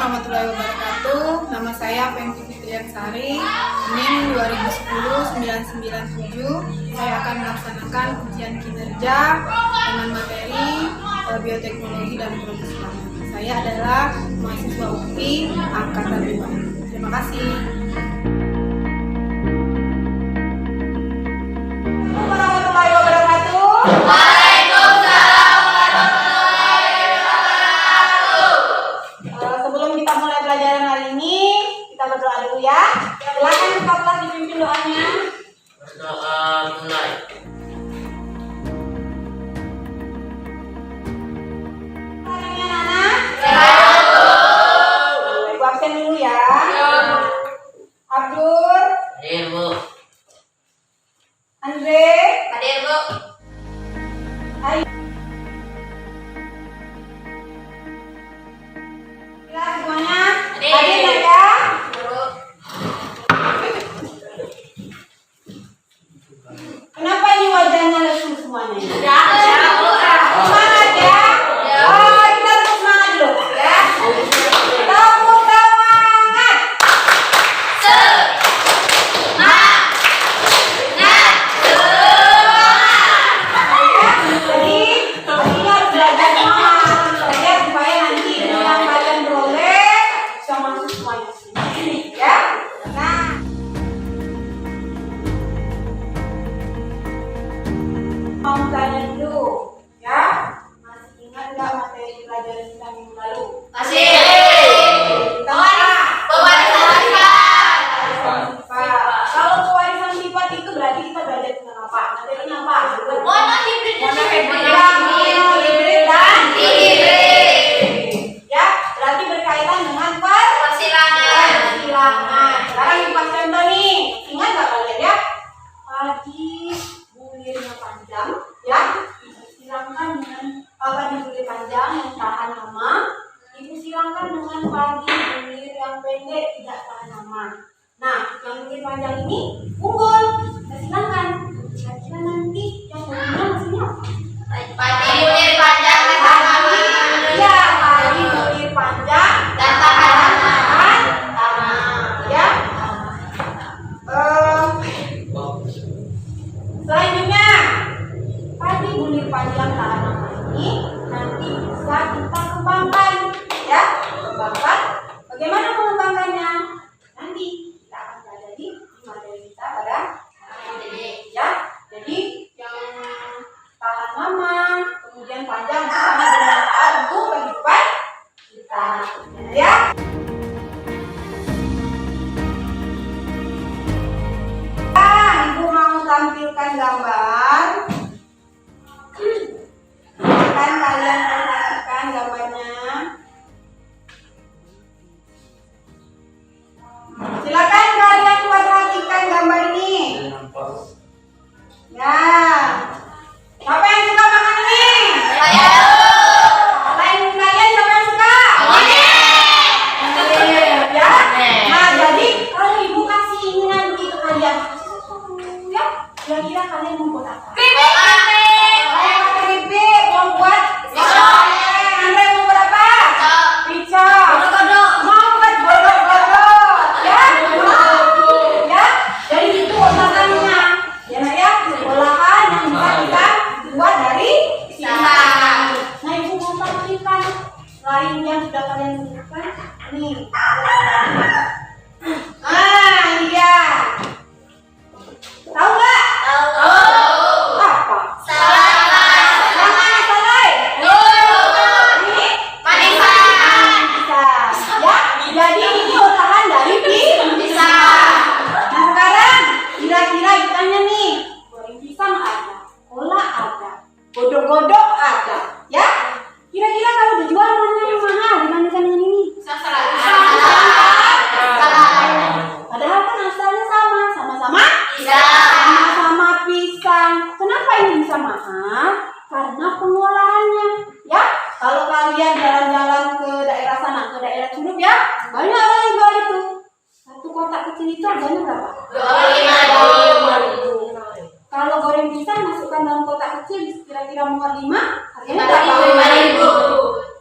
warahmatullahi wabarakatuh. Nama saya Fenty Fitriansari, NIM 2010-997. Saya akan melaksanakan ujian kinerja dengan materi bioteknologi dan produksi pangan. Saya adalah mahasiswa UPI angkatan 2. Terima kasih. Warahmatullahi wabarakatuh. Waalaikumsalam warahmatullahi wabarakatuh. Sebelum kita mulai pelajaran hari ini, kita berdoa dulu ya. Silakan Kak kelas dipimpin doanya. Berdoa mulai. Suaranya Nana. Ibu absen dulu ya. Abdur, Hadir, Bu. Andre, Hadir, Bu. Ayu. Ya semuanya. Hadir. Hadir ya. Kenapa ini wajahnya lesu semuanya? Semangat ya. Oh, kita terus semangat dulu ya. Tepuk semangat. Jadi harus belajar semangat ya, supaya nanti yang kalian beroleh bisa masuk semuanya sini ya. Nah, mau tanya dulu ya, masih ingat nggak materi pelajaran kita minggu lalu? Masih. Tentang apa? Pewarisan sifat. Sifat. Kalau pewarisan sifat itu berarti kita belajar tentang apa? Materinya apa? Monohibrid. Hibrid dan Hibrid. ya, berarti berkaitan dengan persilangan. Sekarang Ibu kasih contoh nih. Ingat nggak kalian ya? Padi bulirnya panjang, ya. Ibu silangkan dengan padi bulir panjang yang tahan lama. Ibu silangkan dengan padi bulir yang pendek tidak tahan lama. Nah, yang bulir panjang ini unggul. Kita silangkan. Kira-kira nanti yang unggulnya maksudnya apa? Padi bulir panjang dan tahan lama. Iya, padi bulir panjang Dan tahan lama. Ya. Selanjutnya, padi bulir panjang tahan lama ini nanti bisa kita kembangkan, ya. Kembangkan. Bagaimana mengembangkannya? Nanti kita akan pelajari di materi kita pada hari ini, ya. Jadi yang tahan lama, kemudian panjang itu sangat bermanfaat untuk kehidupan kita, ya. Ibu mau tampilkan gambar. Silakan kalian perhatikan gambarnya. Silakan kalian perhatikan gambar ini. Ya. Siapa yang suka makan ini? Saya. Selain kalian siapa yang suka? Ya. Nah, jadi kalau ibu kasih ini nanti ke kalian, ya, kira-kira kalian mau buat apa? Keripik, mau buat Andre mau buat apa? Pizza. Mau buat godok-godok, ya? Ya. Jadi itu olahannya, ya nak ya, olahan yang bisa kita buat dari pisang. Nah, ibu mau tampilkan lain yang sudah kalian siapkan. Nih. Ah, ini dia. Tahu nggak? Apa? Sama salai. Ini pisang. Ya, jadi ini olahan dari pisang. Nah, sekarang kira-kira ditanya nih, goreng pisang ada, olah ada, godok-godok ada, ya? Kira-kira kalau dijual mana yang mahal dibandingkan dengan ini? Padahal kan asalnya sama-sama sama-sama pisang. Kenapa ini bisa mahal? Karena pengolahannya, ya. Kalau kalian jalan-jalan ke daerah sana, ke daerah Curug ya, banyak orang yang jual itu. Satu kotak kecil itu harganya berapa? 25.000. Kalau goreng pisang masukkan dalam kotak kecil kira-kira muat 5, harganya 5.000.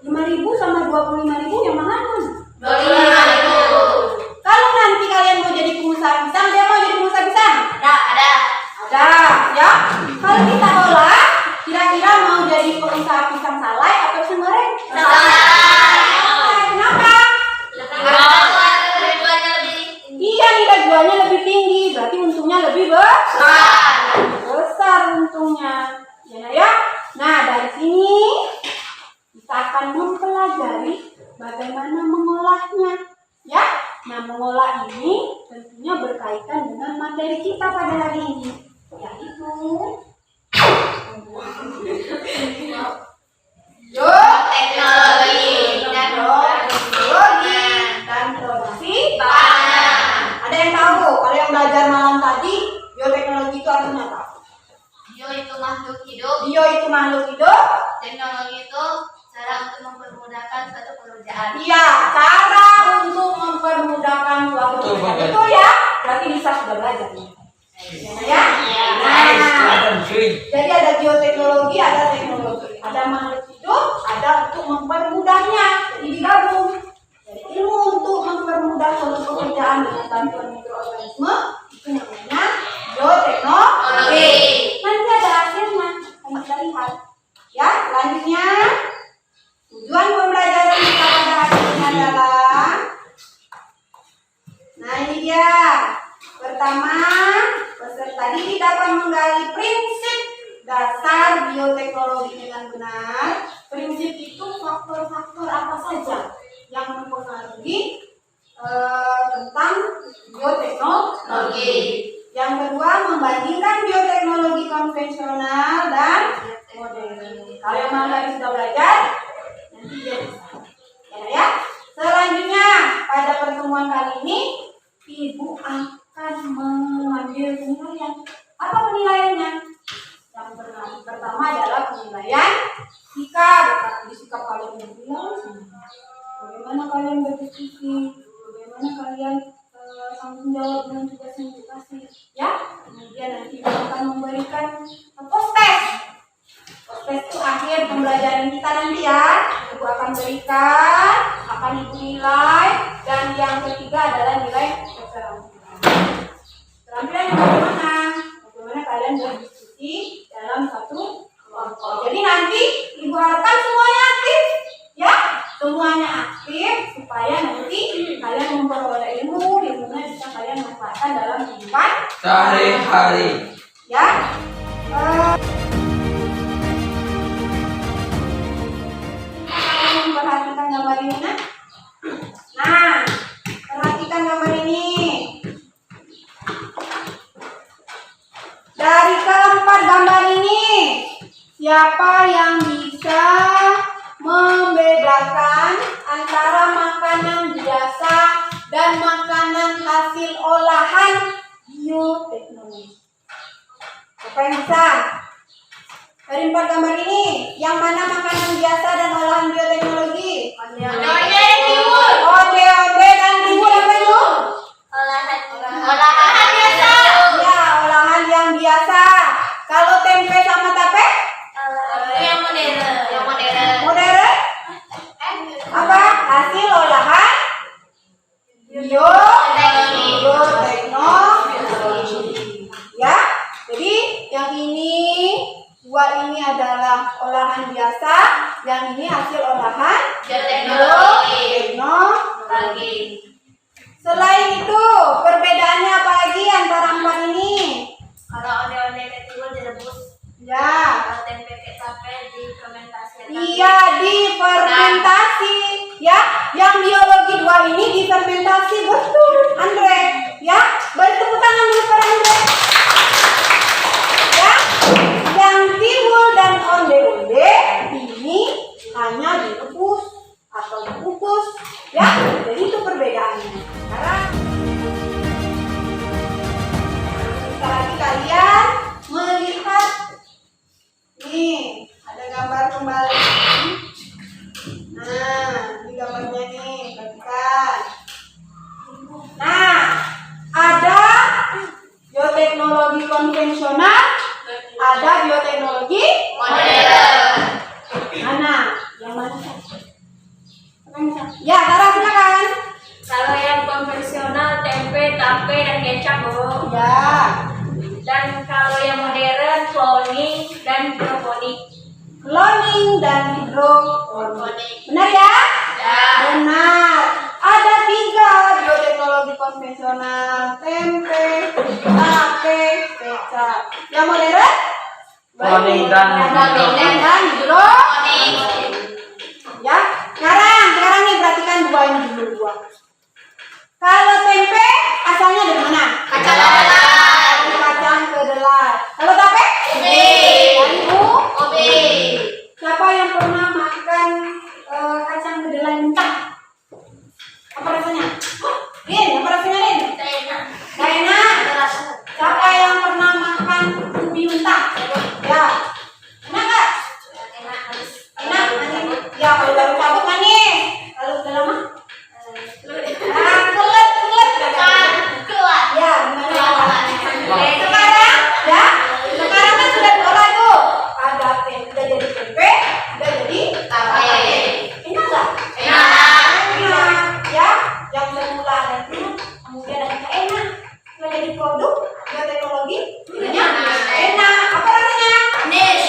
5.000 sama 25.000 yang mahal mana? 25.000. usaha pisang salai atau pisang goreng? Salai. Kenapa? Tujuannya lebih Iya, nilai jualnya lebih tinggi, berarti untungnya lebih besar untungnya. Ya. Nah, dari sini kita akan mempelajari bagaimana mengolahnya. Ya, nah mengolah ini tentunya berkaitan dengan materi kita pada hari ini, yaitu teknologi dan teknologi dan produksi pangan. Ada yang tahu? Kalau yang belajar malam tadi, bioteknologi itu artinya apa? Bio itu makhluk hidup, Bio itu makhluk hidup. teknologi itu cara untuk mempermudahkan suatu pekerjaan. Iya, cara untuk mempermudahkan suatu pekerjaan. Betul ya? Berarti bisa sudah belajar nih. Ya? Nah, jadi ada bioteknologi, ada teknologi. Ada makhluk hidup, ada untuk mempermudahnya. Jadi digabung. Jadi ilmu untuk mempermudah suatu pekerjaan dengan bantuan mikroorganisme itu namanya bioteknologi. Nanti ada hasilnya, akan kita lihat. Ya, selanjutnya tujuan pembelajaran kita pada hari ini adalah, nah ini dia. Pertama, peserta didik dapat menggali prinsip dasar bioteknologi dengan benar. Prinsip itu faktor-faktor apa saja yang mempengaruhi tentang bioteknologi. Yang kedua, membandingkan bioteknologi konvensional dan modern. Kalau yang mana tadi sudah belajar, nanti dia bisa. Ya. Selanjutnya, pada pertemuan kali ini, Ibu akan mengambil penilaian. Apa penilaiannya? Yang pertama adalah penilaian sikap. Sikap kalian bernilai. Bagaimana kalian berdiskusi? Bagaimana kalian tanggung jawab dengan tugas yang dikasih? Ya. Kemudian nanti Ibu akan memberikan post-test. Post-test itu akhir pembelajaran kita nanti ya. Ibu akan berikan, akan Ibu nilai, dan yang ketiga adalah nilai keterampilan. Keterampilan yang bagaimana? Bagaimana kalian berdiskusi dalam satu kelompok. Jadi nanti Ibu harapkan semuanya aktif, ya, semuanya aktif supaya nanti kalian memperoleh ilmunya bisa kalian manfaatkan dalam kehidupan sehari-hari. Ya. Perhatikan gambar ini, nah, perhatikan gambar ini. Dari keempat gambar ini, siapa yang bisa membedakan antara makanan biasa dan makanan hasil olahan bioteknologi? Siapa yang bisa? Dari 4 gambar ini, yang mana makanan biasa dan olahan bioteknologi? Onde-onde dan tiwul apa itu? Olahan biasa. Ya, olahan yang biasa. Kalau tempe sama tape? Yang modern. Modern? Apa? Hasil olahan bioteknologi. Ya, jadi yang ini, 2 ini adalah olahan biasa, yang ini hasil olahan Bioteknologi. bioteknologi. Selain itu, perbedaannya apa lagi antara 4 ini? Kalau onde-onde ketiwul direbus, Ya, kalau tempe tape difermentasi. iya, difermentasi. Ya, yang biologi 2 ini difermentasi, betul, Andre. Ya, beri tepuk tangan dulu para Andre. Ya, yang tiwul dan onde-onde ini hanya direbus atau dikukus. Ya, jadi itu perbedaannya. Sekarang bisa lagi kalian melihat. Nih, ada gambar kembali. Nah, ini gambarnya nih, perhatikan. Nah, ada bioteknologi konvensional, ada bioteknologi Modern. mana? Yang mana? Ya, Tara, silakan. Kalau yang konvensional tempe, tape, dan kecap, Bu. Ya. Dan kalau yang modern cloning dan hidroponik. cloning dan hidroponik. Benar ya? Ya. Benar. Ada 3 bioteknologi konvensional: tempe, tape, kecap. Yang modern? Cloning dan hidroponik. Ya. Sekarang nih perhatikan 2 ini dulu. Kalau tempe asalnya dari mana? Kacang kedelai. Kacang kedelai. Kalau tape? Ubi. Dari Ubi. Siapa yang pernah makan kacang kedelai mentah? Apa rasanya? Rin, apa rasanya Rin? Gak enak. Siapa yang pernah makan ubi mentah? Ya. Enak gak? Enak. Ya, kalau baru cabut manis. Kalau udah lama? Kelet. Ya, gimana? Sekarang, ya. Sekarang kan sudah diolah tuh. Ada tempe, udah jadi tempe, udah jadi tape. Enak gak? Enak. Ya, yang semula ada itu, kemudian ada enak. Sudah jadi produk bioteknologi, enak. Apa rasanya? Manis.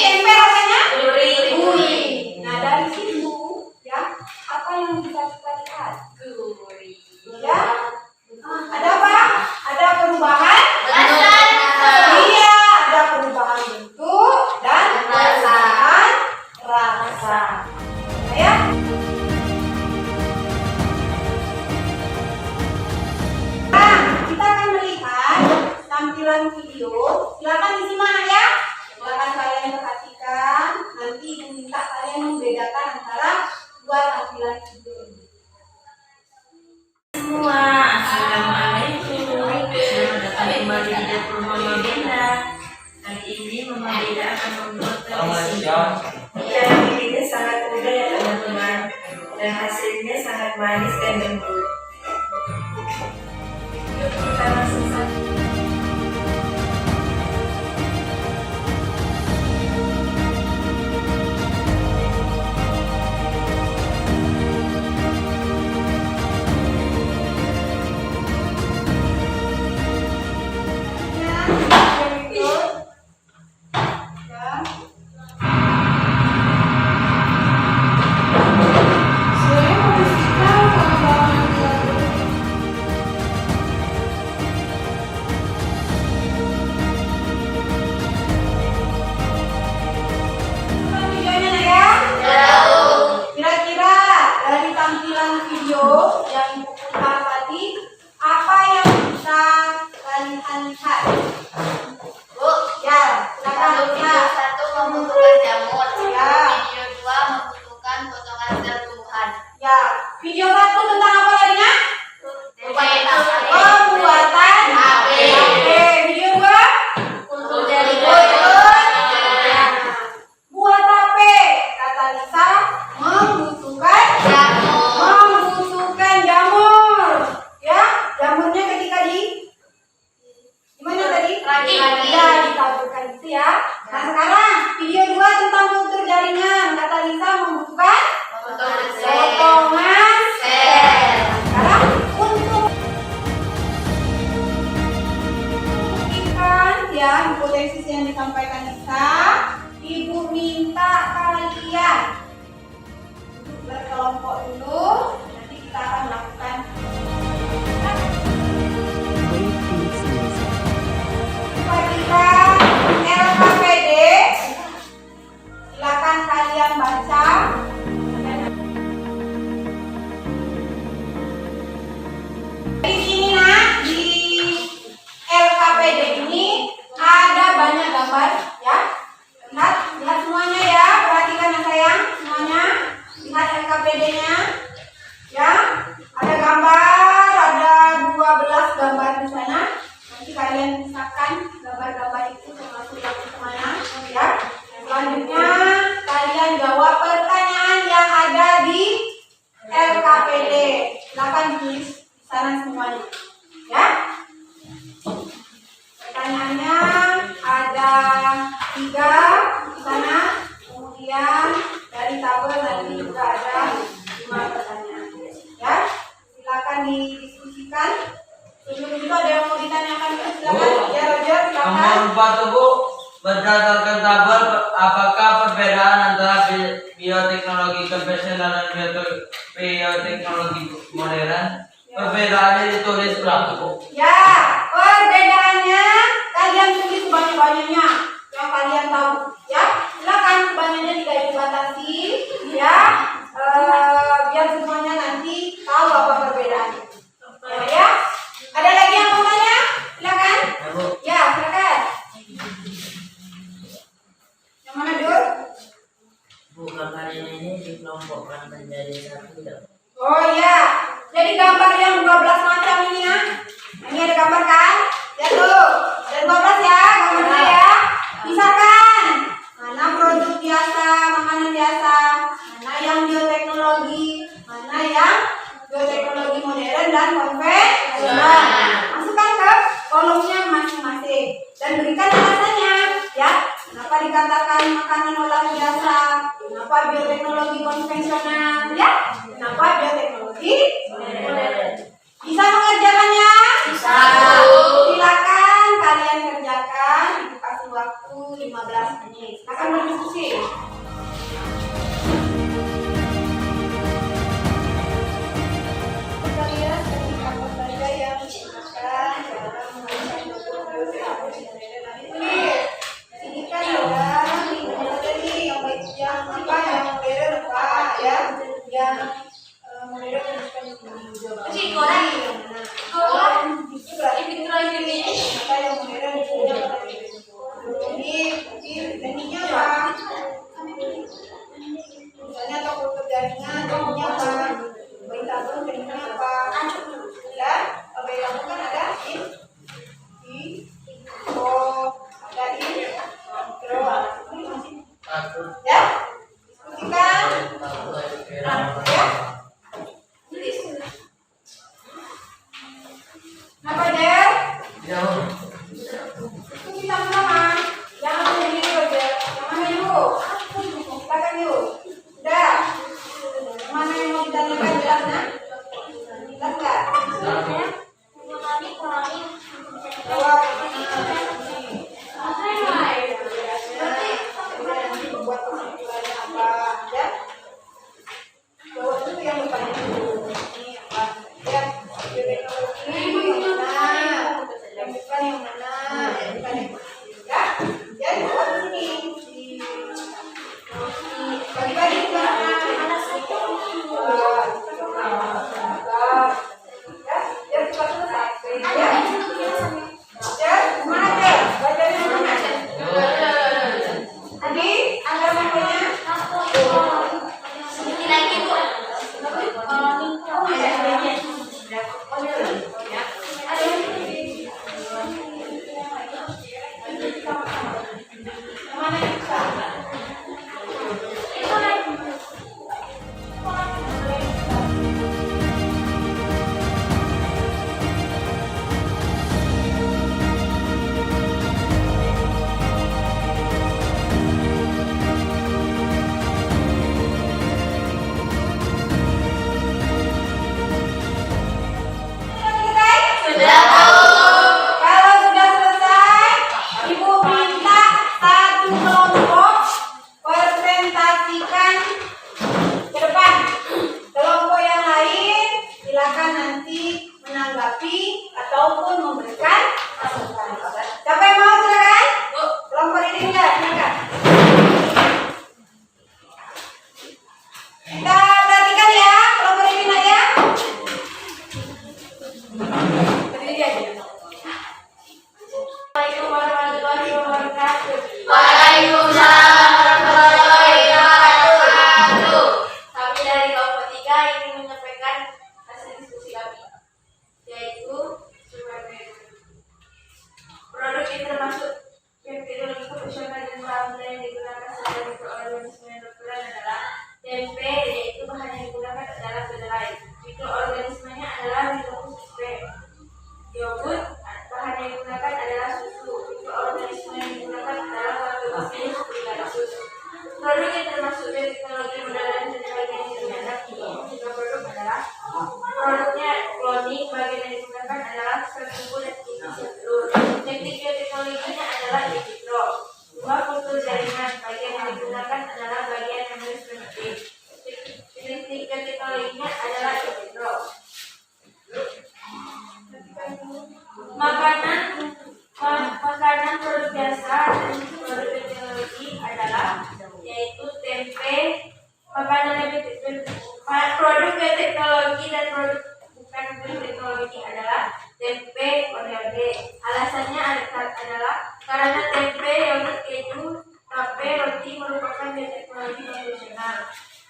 Tempe rasanya? Gurih. Nah, dari situ, ya, apa yang bisa kita lihat? Ya, ada apa? Ada perubahan? Iya, ada perubahan bentuk dan perubahan rasa. Ya. Nah, kita akan melihat tampilan video. Silakan disimak ya. Silakan kalian perhatikan. Nanti minta kalian membedakan antara 2 tampilan video ini. Semua, assalamualaikum. Selamat datang kembali di dapur Mama Benda. Hari ini Mama Benda akan membuat televisi. Cara bikinnya sangat mudah ya teman-teman, dan hasilnya sangat manis dan lembut. Yuk kita langsung saja. Kira-kira dari tampilan video yang Ibu putar tadi, apa yang bisa kalian lihat? Bu, Ya, silakan video lihat. 1 membutuhkan jamur. Ya. Video 2 membutuhkan potongan sel tumbuhan. Ya, video 1 tentang apa tadinya? Tempe. Pembuatan Tape. Video 2? Untuk jadi Buat tape, kata Lisa, membutuhkan jamur. Ya, jamurnya ketika gimana tadi? Ragi. Ya, ditaburkan itu ya. Nah, sekarang video 2 tentang kultur jaringan, kata Lisa membutuhkan potongan sel. Sekarang untuk buktikan ya hipotesis yang disampaikan Lisa, Ibu minta kalian berkelompok dulu. Nanti kita akan melakukan perhatikan LKPD. Silakan kalian baca. Di sini nak, di LKPD ini ada banyak gambar ya. Lihat semuanya ya, perhatikan ya sayang, semuanya. Lihat LKPD-nya. Ya, ada gambar, ada 12 gambar di sana. Nanti kalian pisahkan gambar-gambar itu termasuk yang kemana ya. Selanjutnya kalian jawab pertanyaan yang ada di LKPD. Silakan tulis di sana semuanya. Ya. Pertanyaannya ada 3 di sana. Kemudian dari tabel nanti juga ada 5 pertanyaan. Ya. Silakan didiskusikan. Sebelum itu ada yang mau ditanyakan? Silakan. Ya Roger, silakan. Nomor 4 tuh Bu, berdasarkan tabel apakah Perbedaan antara bioteknologi konvensional dan bioteknologi modern. Perbedaannya ditulis berapa? Ya, perbedaannya kalian tulis sebanyak-banyaknya yang kalian tahu. Ya, silakan sebanyak-banyaknya tidak dibatasi. Ya, biar semuanya nanti tahu apa perbedaannya. Ya, ada lagi yang mau tanya? Silakan. Ya, silakan. Yang mana dulu? Bu, gambarnya ini dikelompokkan menjadi satu dong. Oh iya, jadi gambar yang 12 macam ini ya. Ini ada gambar kan? Ya tuh, ada 12 ya gambarnya ya. Misalkan mana produk biasa, makanan biasa, mana yang bioteknologi, mana yang bioteknologi modern dan konvensional. Masukkan ke kolomnya masing-masing dan berikan alasannya ya. Kenapa dikatakan makanan olah biasa? Kenapa bioteknologi konvensional? Ya, kenapa bioteknologi modern? Bisa mengerjakannya? Bisa. Silakan kalian kerjakan. Ibu kasih waktu 15 menit. Silakan berdiskusi. Kita lihat ketika pembaca yang menggunakan cara mengajar bioteknologi modern ini. Ini kan ada tadi yang baik yang apa yang modern apa ya yang modern bukan Cik, koran. koran itu berarti apa yang modern punya ini apa misalnya toko jaringan jadinya apa bayi tabung jadinya apa ya bayi tabung kan ada di ada ini ya, diskusikan. Ya. Kenapa Der? Diskusi sama-sama. Jangan sendiri dulu Der. Yang mana yuk? Silakan yuk. Udah. Yang mana yang mau ditanyakan jelas nah? Jelas nggak? Jawab. Buat kesimpulannya apa ya? Jawab dulu yang bertanya dulu. Ini apa? Ya, bioteknologi yang mana? Yang bukan yang mana? Yang bukan yang mana? Ya, ya jawab di sini. Bagi-bagi di mana? Ya, biar cepat selesai. Ya, ya, mana aja? Bacanya mana? Tadi ada namanya Sedikit lagi, Bu. sudah tahu. Kalau sudah selesai, Ibu minta satu kelompok presentasikan ke depan. Kelompok yang lain silakan nanti menanggapi ataupun memberikan masukan. Siapa yang mau silakan? Kelompok ini enggak, silakan. Kita perhatikan ya, kelompok ini ya. Berdiri aja. Assalamualaikum warahmatullahi wabarakatuh. Waalaikumsalam warahmatullahi wabarakatuh. Kami dari kelompok 3 ingin menyampaikan hasil diskusi kami, yaitu produk yang termasuk bioteknologi konvensional dan alhamdulillah yang digunakan sebagai mikroorganisme yang berperan adalah tempe, yaitu bahan yang digunakan adalah kedelai. Mikroorganismenya adalah Linococcus P. Yogurt, bahan yang digunakan adalah susu. Mikroorganisme yang digunakan adalah Lactobacillus subtilis. Produk yang termasuk bioteknologi modern dan bagian yang dianggap tiga produk adalah produknya cloning, bagian yang digunakan adalah sel tubuh dan sel telur. Teknik bioteknologinya adalah in vitro. 2 kultur jaringan, bagian yang digunakan adalah Produk bioteknologi dan produk bukan bioteknologi adalah tempe ODOD. Alasannya adalah karena tempe, yogurt, keju, tape, roti merupakan bioteknologi konvensional.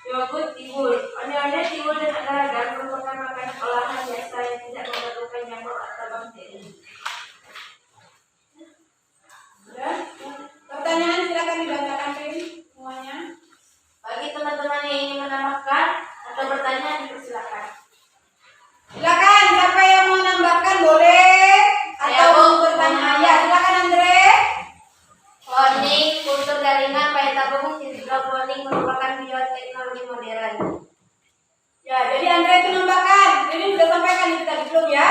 Yogurt tiwul, ODOD tiwul dan agar-agar merupakan makanan olahan biasa yang tidak memerlukan jamur atau bakteri. Pertanyaan silakan dibacakan semuanya. Bagi teman-teman yang ingin menambahkan atau bertanya, dipersilakan. Silakan, siapa yang mau nambahkan boleh atau Saya, Bu. mau bertanya? Ya, silakan Andre. Cloning, kultur jaringan, bayi tabung, hidroponik merupakan bioteknologi modern. Ya, jadi Andre itu nambahkan. Jadi sudah sampaikan itu tadi belum ya?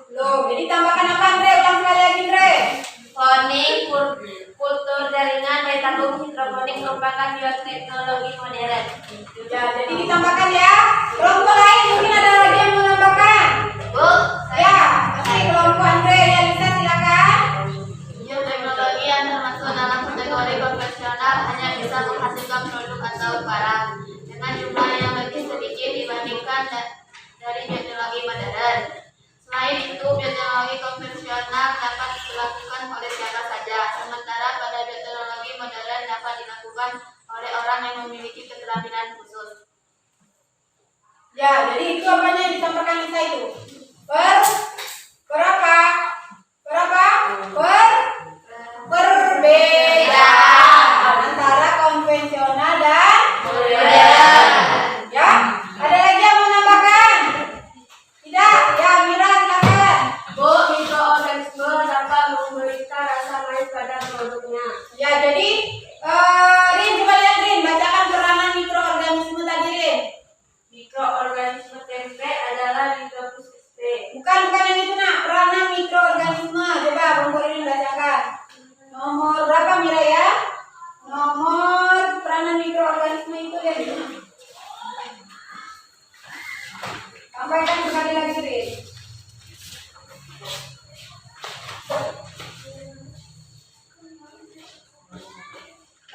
Belum. Jadi tambahkan apa Andre? Ulang sekali lagi Andre. Cloning, kultur jaringan, bayi tabung, hidroponik merupakan bioteknologi modern. Ya, jadi ditambahkan ya. Kelompok lain mungkin ada lagi yang mau nambahkan. Bu, Ya, pasti kelompok Andre. Ya, Lisa silakan. bioteknologi yang termasuk dalam kategori konvensional hanya bisa menghasilkan produk atau barang dengan jumlah yang lebih sedikit dibandingkan dari bioteknologi modern. Selain itu, bioteknologi konvensional dapat dilakukan oleh siapa saja, sementara pada bioteknologi modern dapat dilakukan oleh orang yang memiliki keterampilan khusus. Ya, jadi itu apanya yang disampaikan Lisa itu? Berapa? Perbedaan antara konvensional dan modern. Ya, ada lagi yang mau nambahkan? Tidak? Ya, Mira silakan. Bu, mikroorganisme dapat memberikan rasa manis pada produknya. Ya, jadi Rin, coba lihat Rin, bacakan peranan mikroorganisme tadi Rin. Mikroorganisme tempe adalah Rhizopus sp. Bukan yang itu nak, peranan mikroorganisme. Coba Bang Rin bacakan. Nomor berapa Mira ya? Nomor peranan mikroorganisme itu ya. Sampaikan sekali lagi Rin.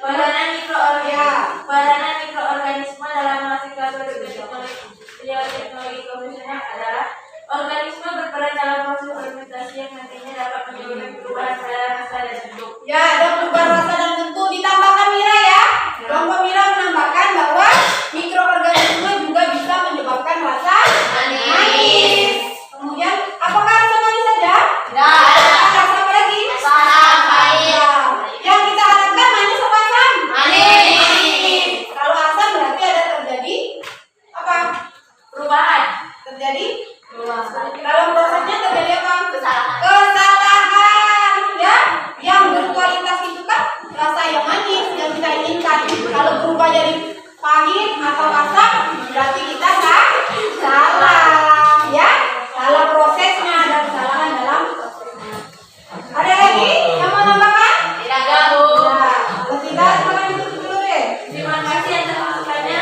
Peranan mikroorganisme dalam menghasilkan produk bioteknologi konvensional adalah organisme berperan dalam proses fermentasi yang nantinya dapat menyebabkan perubahan pada rasa dan bentuk. Ya, ada perubahan rasa dan bentuk. Ditambahkan Mira ya. Kelompok Mira menambahkan bahwa mikroorganisme juga bisa menyebabkan rasa manis. Kemudian, apakah rasa manis saja? Rasa apa lagi? Ya. Yang kita harapkan manis apa asam? Kalau asam berarti ada terjadi apa? Perubahan. Terjadi dalam prosesnya terjadi apa? Kesalahan ya. Yang berkualitas itu kan rasa yang manis yang kita inginkan. Kalau berubah jadi pahit atau asam berarti kita salah ya. Salah prosesnya dan kesalahan dalam prosesnya. Ada lagi yang mau nambahkan? Tidak gabung. Nah, kalau tidak silakan ditutup dulu deh. Terima kasih atas masukannya.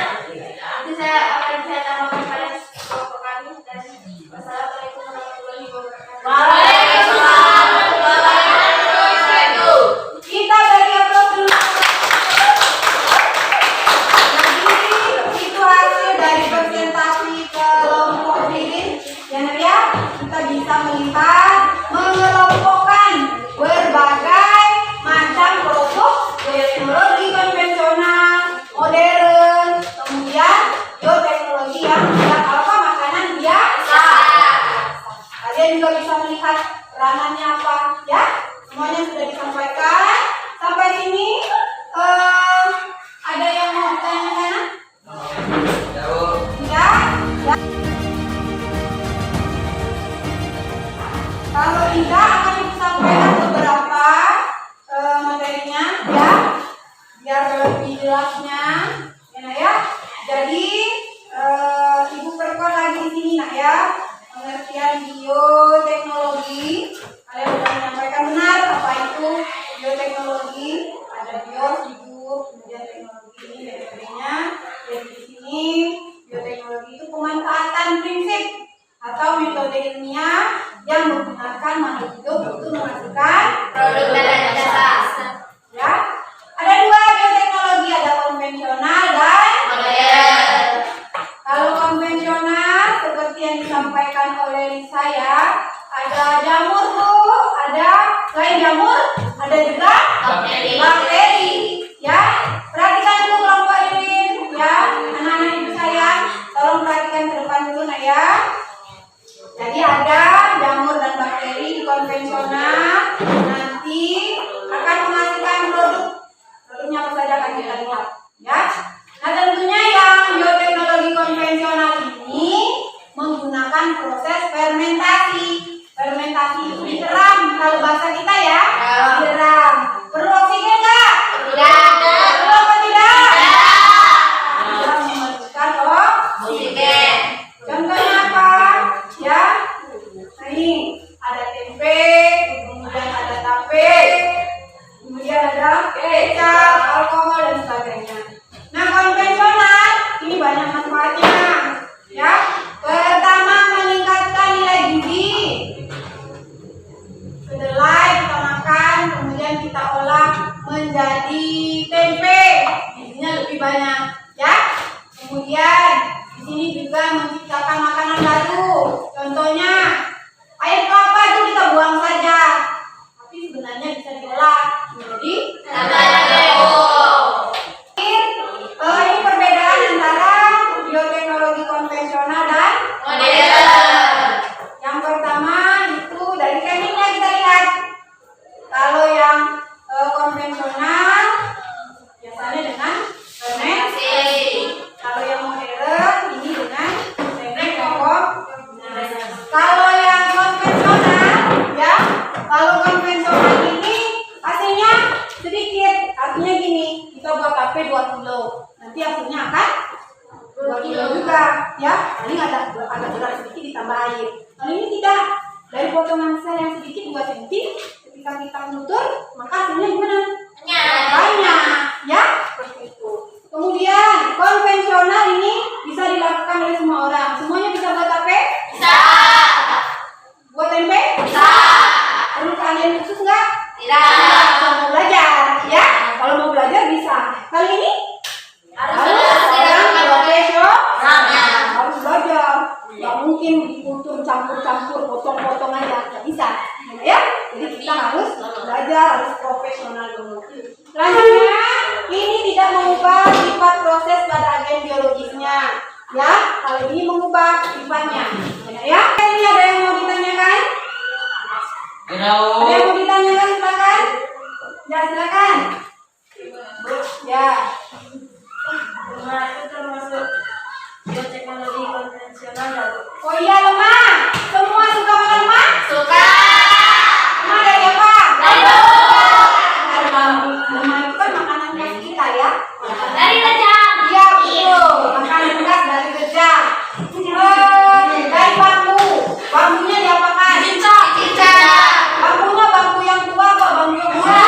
Nanti saya akan tambahkan pada kelompok kami dan wassalamualaikum warahmatullahi wabarakatuh. Kita beri aplaus dulu. Jadi itu hasil dari presentasi kelompok Rin. Ya, kita bisa melihat mengelompokkan berbagai macam produk bioteknologi konvensional, modern, kemudian bioteknologi yang tidak apa makanan biasa. Kalian juga bisa melihat peranannya apa ya. Semuanya sudah disampaikan. Sampai sini ada yang mau bertanya? Ya, Bu. Ya. Kalau tidak akan ibu sampaikan beberapa materinya ya, biar lebih jelasnya, ya. Jadi ibu perkuat lagi di sini nak ya, pengertian bioteknologi. Kalian sudah menyampaikan benar apa itu bioteknologi. Ada bios, hidup, kemudian teknologi ini dan sebagainya. Jadi di sini bioteknologi itu pemanfaatan prinsip atau metode ilmiah yang menggunakan makhluk hidup untuk menghasilkan Produk dan jasa. ya. Ada dua bioteknologi, ada konvensional dan Modern. Ya. Nah, tentunya yang bioteknologi konvensional ini menggunakan proses fermentasi. Fermentasi itu diteram kalau bahasa kita ya. Diteram. Perlu oksigen nggak? Perlu apa tidak? Tidak memerlukan oksigen. Contohnya apa? Ya. Nah, ini ada tempe, kemudian ada tape, kemudian ada kecap, alkohol dan sebagainya. Nah, konvensional ini banyak manfaatnya. Ya. Pertama, meningkatkan nilai gizi. Kedelai kita makan, kemudian kita olah menjadi tempe, gizinya lebih banyak, ya. Kemudian di sini juga menciptakan makanan baru. Contohnya, air kelapa itu kita buang saja, tapi sebenarnya bisa diolah menjadi ini perbedaan antara bioteknologi konvensional dan modern. Yang pertama itu dari tekniknya kita lihat. Kalau yang konvensional biasanya dengan fermentasi. Kalau yang modern ini dengan teknik Kalau yang konvensional, ya, kalau konvensional ini hasilnya sedikit. Artinya gini, kita buat tape 2 kilo, nanti hasilnya akan 2 kilo juga, ya. Ini agak berat sedikit ditambah air. Kalau ini tidak, dari potongan sel yang sedikit 2 cm, ketika kita menutur, maka hasilnya gimana? Banyak, ya, seperti itu. Kemudian konvensional ini bisa dilakukan oleh semua orang. Semuanya bisa buat tape? Bisa. Buat tempe? Bisa. Perlu keahlian khusus nggak? Tidak. Kalau mau belajar, ya. Kalau mau belajar bisa. Kali ini harus harus belajar. Nggak mungkin dikultur campur-campur, potong-potong aja, nggak bisa, ya. Jadi kita harus belajar, harus profesional dulu. Selanjutnya, ini tidak mengubah sifat proses pada agen biologisnya, ya. Kalau ini mengubah sifatnya, ya. Ini ada yang mau ditanyakan? Ada yang mau ditanyakan, silakan. Ya, silakan. Ya. Lemah itu termasuk bioteknologi konvensional nggak, Bu? Oh iya, lemah. Semua suka makan lemah? Suka. Lemah dari apa? Dari bambu. Lemah itu kan makanan khas kita, ya. Dari rejang. Iya, betul. Makanan khas dari rejang. Dari bambu. Bambunya diapakan? Cincang. Bambunya bambu yang tua apa bambu yang muda?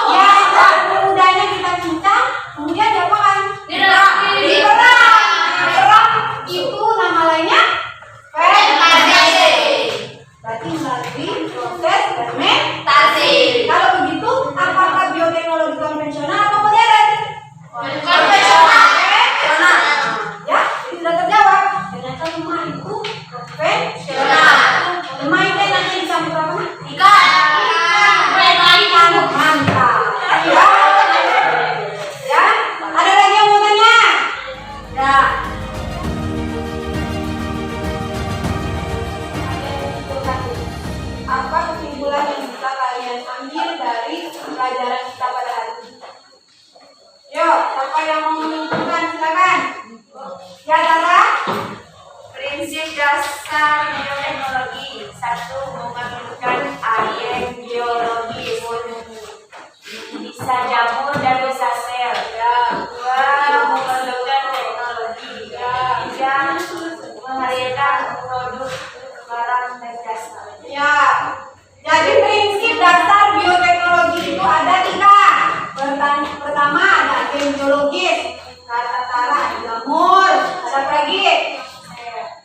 Ya, bambu mudanya kita cincang, kemudian diapakan? Diperam. Itu nama lainnya fermentasi. Berarti melalui proses fermentasi. Kalau begitu, apakah bioteknologi konvensional atau modern? Konvensional. Ya, ini sudah terjawab. Ternyata lemah itu konvensional. Lemah itu nanti dicampur apa? Mantap. Ya, ada lagi yang mau tanya? Ya. Apa kesimpulan yang bisa kalian ambil dari pelajaran kita pada hari ini? Yuk, siapa yang mau menentukan silakan. Ya, Dara. Prinsip dasar bioteknologi. 1. Memerlukan agen biologis. Bisa jamur dan bisa sel. 2. Memerlukan teknologi. 3. Menghasilkan produk barang dan jasa. Ya. Jadi prinsip dasar bioteknologi itu ada 3. Pertama ada agen biologis. Kata Tara ada jamur, ada apa lagi?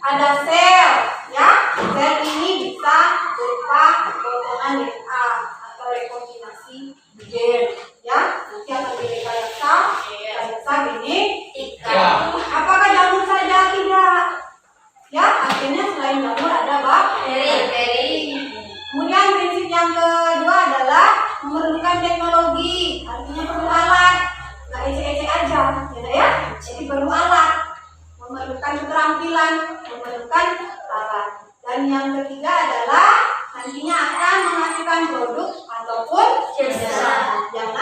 Ada sel, ya. Sel ini bisa berupa potongan DNA atau rekombinasi gen, ya. Nanti akan direkayasa genetik. Apakah jamur saja? Tidak. Ya, akhirnya selain jamur ada bakteri. Kemudian prinsip yang kedua adalah memerlukan teknologi, artinya perlu alat. Nggak ecek-ecek aja, ya. Jadi perlu alat. Memerlukan keterampilan, memerlukan alat. Dan yang ketiga adalah nantinya akan menghasilkan produk ataupun jasa. Yang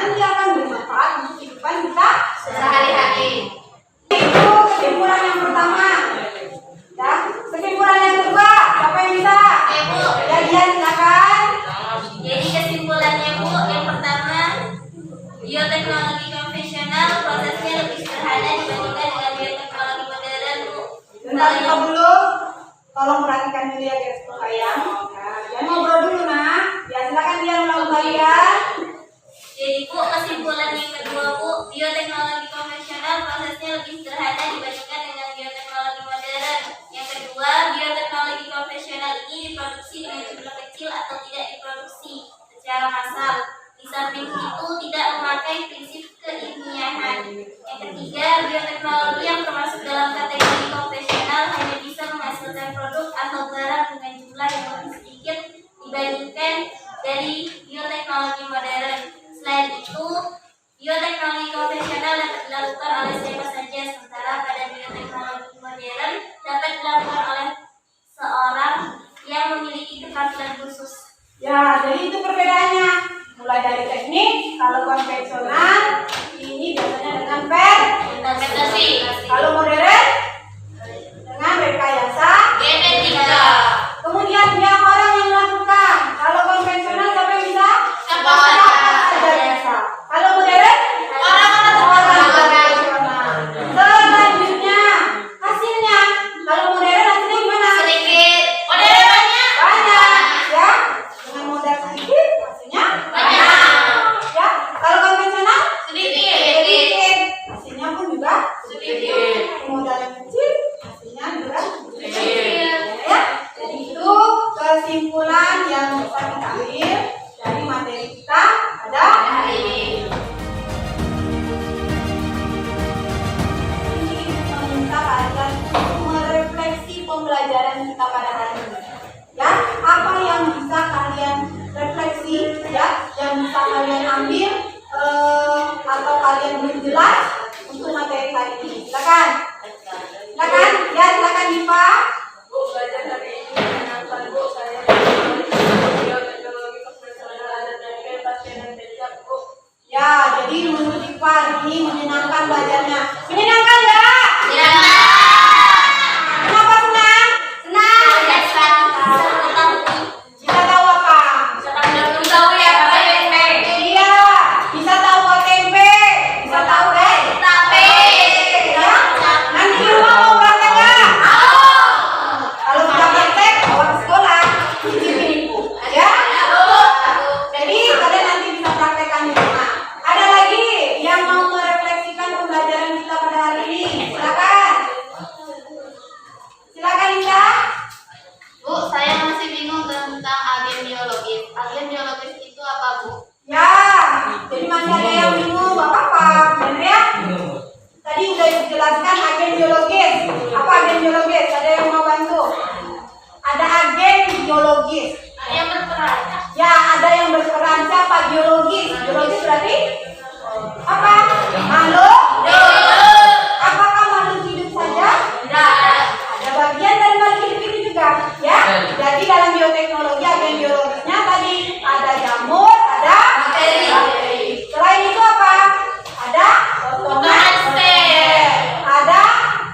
Bioteknologi konvensional prosesnya lebih sederhana dibandingkan dengan bioteknologi modern, Bu. Bentar dulu, tolong perhatikan dulu ya guys, sayang. Nah, jangan ngobrol dulu nah. Ya silakan dia ulang kembali ya. Jadi Bu, kesimpulan yang kedua Bu, bioteknologi konvensional prosesnya lebih sederhana dibandingkan dengan bioteknologi modern. Yang kedua, bioteknologi konvensional ini diproduksi dengan jumlah kecil atau tidak diproduksi secara massal. Di samping itu tidak memakai prinsip keilmiahan. Yang ketiga, bioteknologi yang termasuk dalam kategori konvensional hanya bisa menghasilkan produk atau barang dengan jumlah yang lebih sedikit dibandingkan dari bioteknologi modern. Selain itu, bioteknologi konvensional dapat dilakukan oleh siapa saja, sementara pada bioteknologi modern dapat dilakukan oleh seorang yang memiliki keterampilan khusus. Ya, jadi itu perbedaannya. Mulai dari teknik, kalau konvensional ini biasanya dengan Fermentasi. kalau modern dengan rekayasa Genetika. Kemudian yang orang yang melakukan. Kalau konvensional siapa yang bisa? Siapa saja. Saja bisa. Kalau modern Orang-orang konvensional. Selanjutnya hasilnya. Kalau modern hasilnya gimana? sedikit, modern banyak. Banyak, ya. Dengan modal sedikit hasilnya Banyak. Ya. Kalau konvensional Sedikit. sedikit, hasilnya pun juga Sedikit. modal yang kecil, hasilnya juga Sedikit. ya. Jadi itu kesimpulan yang bisa kita ambil dari materi kita pada hari ini. Ini meminta kalian untuk merefleksi pembelajaran kita pada hari ini. Ya, apa yang bisa kalian refleksi, ya, yang bisa kalian ambil atau kalian belum jelas untuk materi hari ini. Silakan. Silakan, ya silakan Diva. Bu, belajar hari ini menyenangkan Bu. Saya bioteknologi konvensional ada tempe, pasien dan kecap Bu. Ya, jadi menurut Diva hari ini menyenangkan belajarnya. Menyenangkan nggak? Kenapa senang? Bisa tahu apa? Iya, bisa tahu buat tempe, bisa tahu ya. Nanti di rumah mau praktek nggak? Kalau sudah praktek, bawa ke sekolah, cicipin ibu, ya. Jadi kalian nanti bisa praktekkan di rumah. Ada lagi yang mau merefleksikan pembelajaran kita pada hari ini? Silakan. Silakan Linda. Bu, saya masih bingung tentang agen biologis. Agen biologis itu apa, Bu? Ya, jadi masih ada yang bingung, gak apa-apa, bener ya? Tadi udah dijelaskan agen biologis. Apa agen biologis? Ada yang mau bantu? Ada agen biologis. Ada yang berperan. Ya, ada yang berperan. Siapa? Biologis. Biologis berarti apa? Makhluk. Apakah makhluk hidup saja? Tidak. Ada bagian dari makhluk hidup itu juga, ya. Jadi dalam bioteknologi agen biologisnya tadi ada jamur, ada bakteri. Selain itu apa? Ada potongan sel, ada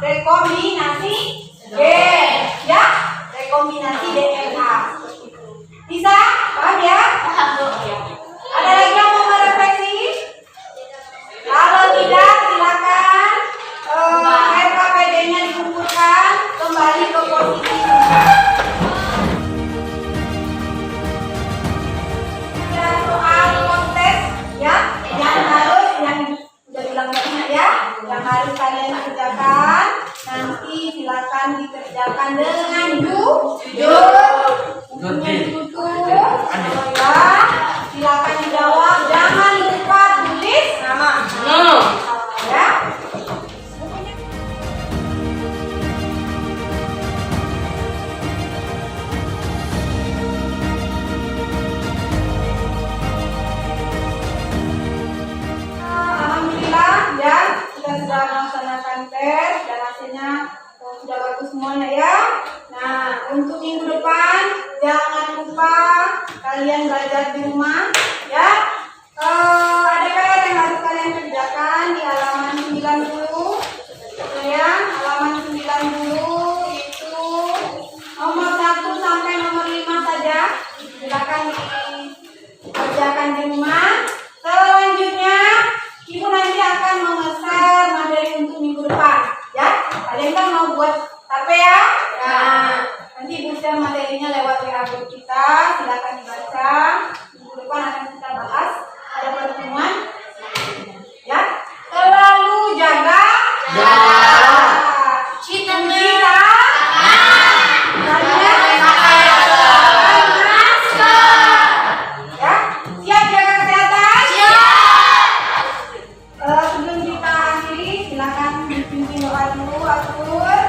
rekombinasi gen, ya, rekombinasi DNA. Bisa? Paham ya? Ada lagi yang mau merefleksi? Kalau tidak, silakan RKPD-nya dikumpulkan kembali ke posisi. Ada soal kontes, ya, yang harus yang udah bilang tadi ya, yang harus kalian kerjakan. Nanti silakan dikerjakan dengan jujur. Bukunya ditutup, ya. Silakan dijawab. Jangan lupa tulis nama. Ya. Alhamdulillah ya, kita sudah melaksanakan tes dan hasilnya sudah bagus semuanya ya. Nah, untuk minggu depan jangan lupa kalian belajar di rumah ya. Ada PR yang harus kalian kerjakan di halaman 90 ya, halaman 90 itu nomor 1 sampai nomor 5 saja. Silakan dikerjakan di rumah. Selanjutnya Cuci tangan. Ya, siap jaga kesehatan? Siap. Sebelum kita akhiri, silakan dipimpin doa dulu, atur.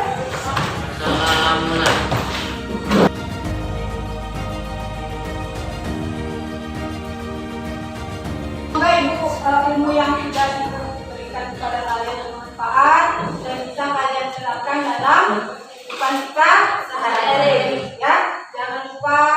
Semoga Ibu ilmu yang sudah diberikan kepada kalian bermanfaat dan bisa kalian terapkan dalam kehidupan kita sehari-hari. Ya, jangan lupa